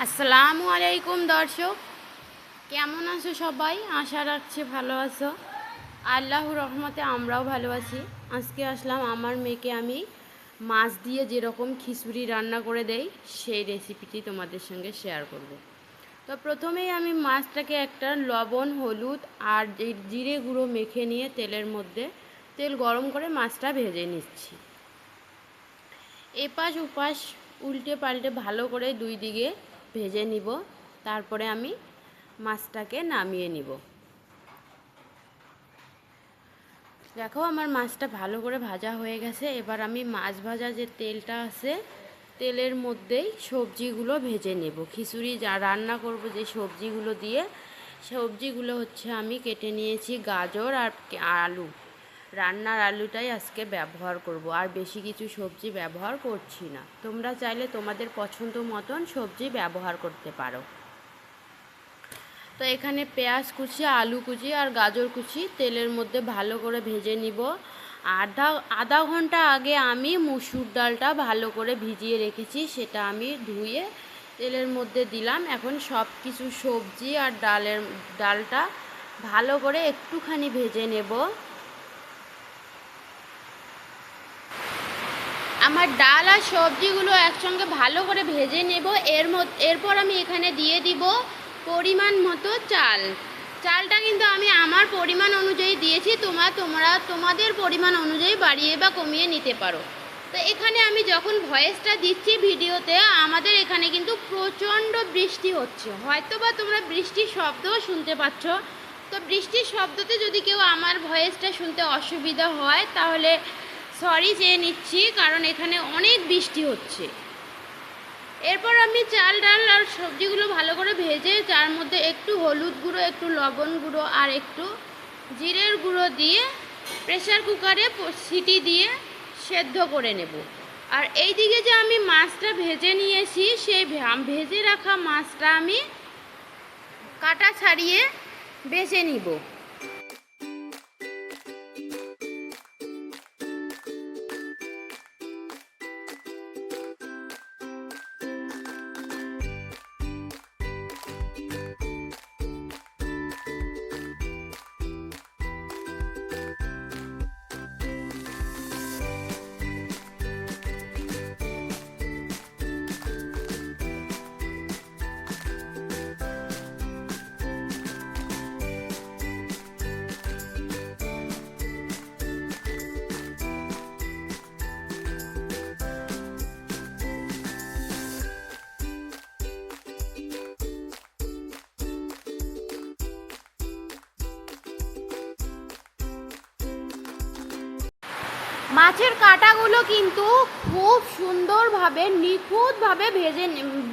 আসসালামু আলাইকুম দর্শক, কেমন আছো সবাই? আশা রাখছি ভালো আছো। আল্লাহর রহমতে আমরাও ভালো আছি। আজকে আসলাম আমার মেয়েকে আমি মাছ দিয়ে যেরকম খিচুড়ি রান্না করে দেই সেই রেসিপিটি তোমাদের সঙ্গে শেয়ার করব। তো প্রথমেই আমি মাছটাকে একটা লবণ, হলুদ আর জিরে গুঁড়ো মেখে নিয়ে তেল গরম করে মাছটা ভেজে নিচ্ছি। এপাশ ওপাশ উল্টে পাল্টে ভালো করে দুই দিকে ভেজে নিব। তারপরে আমি মাছটাকে নামিয়ে নিব। দেখো আমার মাছটা ভালো করে ভাজা হয়ে গেছে। এবার আমি মাছ ভাজা যে তেলটা আছে তেলের মধ্যেই সবজিগুলো ভেজে নেব। খিচুড়ি যা রান্না করব যে সবজিগুলো হচ্ছে আমি কেটে নিয়েছি গাজর আর আলু। রান্নার আলুটাই আজকে ব্যবহার করব, আর বেশি কিছু সবজি ব্যবহার করছি না। তোমরা চাইলে তোমাদের পছন্দ মতন সবজি ব্যবহার করতে পারো। তো এখানে পেঁয়াজ কুচি, আলু কুচি আর গাজর কুচি তেলের মধ্যে ভালো করে ভেজে নিব। আধা ঘন্টা আগে আমি মুসুর ডালটা ভালো করে ভিজিয়ে রেখেছি, সেটা আমি ধুয়ে তেলের মধ্যে দিলাম। এখন সব কিছু সবজি আর ডালটা ভালো করে একটুখানি ভেজে নেব। আমার ডাল আর সবজিগুলো একসঙ্গে ভালো করে ভেজে নেব। এরপর আমি এখানে দিয়ে দিব পরিমাণ মতো চালটা কিন্তু আমি আমার পরিমাণ অনুযায়ী দিয়েছি। তোমরা তোমাদের পরিমাণ অনুযায়ী বাড়িয়ে বা কমিয়ে নিতে পারো। তো এখানে আমি যখন ভয়েসটা দিচ্ছি ভিডিওতে, আমাদের এখানে কিন্তু প্রচণ্ড বৃষ্টি হচ্ছে, হয়তো বা তোমরা বৃষ্টির শব্দও শুনতে পাচ্ছ। তো বৃষ্টির শব্দতে যদি কেউ আমার ভয়েসটা শুনতে অসুবিধা হয় তাহলে সরি চেয়ে নিচ্ছি, কারণ এখানে অনেক বৃষ্টি হচ্ছে। এরপর আমি চাল ডাল আর সবজিগুলো ভালো করে ভেজে তার মধ্যে একটু হলুদ গুঁড়ো, একটু লবণ গুঁড়ো আর একটু জিরের গুঁড়ো দিয়ে প্রেসার কুকারে সিটি দিয়ে সেদ্ধ করে নেব। আর এই দিকে যে আমি মাছটা ভেজে নিয়েছি, সেই ভেজে রাখা মাছটা আমি কাটা ছাড়িয়ে বেছে নিব। মাছের কাঁটাগুলো কিন্তু খুব সুন্দরভাবে নিখুঁতভাবে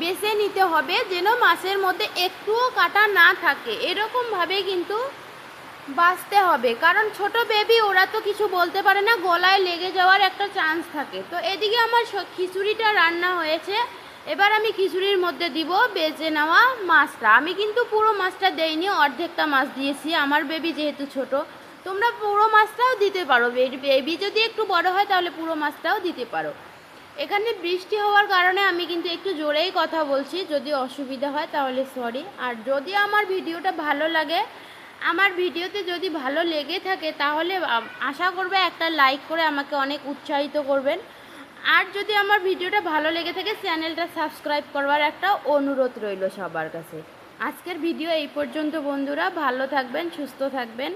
বেছে নিতে হবে, যেন মাছের মধ্যে একটুও কাঁটা না থাকে। এরকমভাবে কিন্তু বাছতে হবে, কারণ ছোট বেবি ওরা তো কিছু বলতে পারে না, গলায় লেগে যাওয়ার একটা চান্স থাকে। তো এদিকে আমার খিচুড়িটা রান্না হয়েছে। এবার আমি খিচুড়ির মধ্যে দিব বেজে নেওয়া মাছটা। আমি কিন্তু পুরো মাছটা দেইনি, অর্ধেকটা মাছ দিয়েছি, আমার বেবি যেহেতু ছোট। তোমরা পুরো মাছটাও দিতে পারো, বেবি যদি একটু বড় হয় তাহলে পুরো মাছটাও দিতে পারো। এখানে বৃষ্টি হওয়ার কারণে আমি কিন্তু একটু জোরেই কথা বলছি, যদি অসুবিধা হয় তাহলে সরি। আর যদি আমার ভিডিওটা ভালো লাগে, আমার ভিডিওতে যদি ভালো লেগে থাকে তাহলে আশা করবে একটা লাইক করে আমাকে অনেক উৎসাহিত করবেন। আর যদি আমার ভিডিওটা ভালো লেগে থাকে চ্যানেলটা সাবস্ক্রাইব করবার একটা অনুরোধ রইল সবার কাছে। আজকের ভিডিও এই পর্যন্ত বন্ধুরা, ভালো থাকবেন, সুস্থ থাকবেন।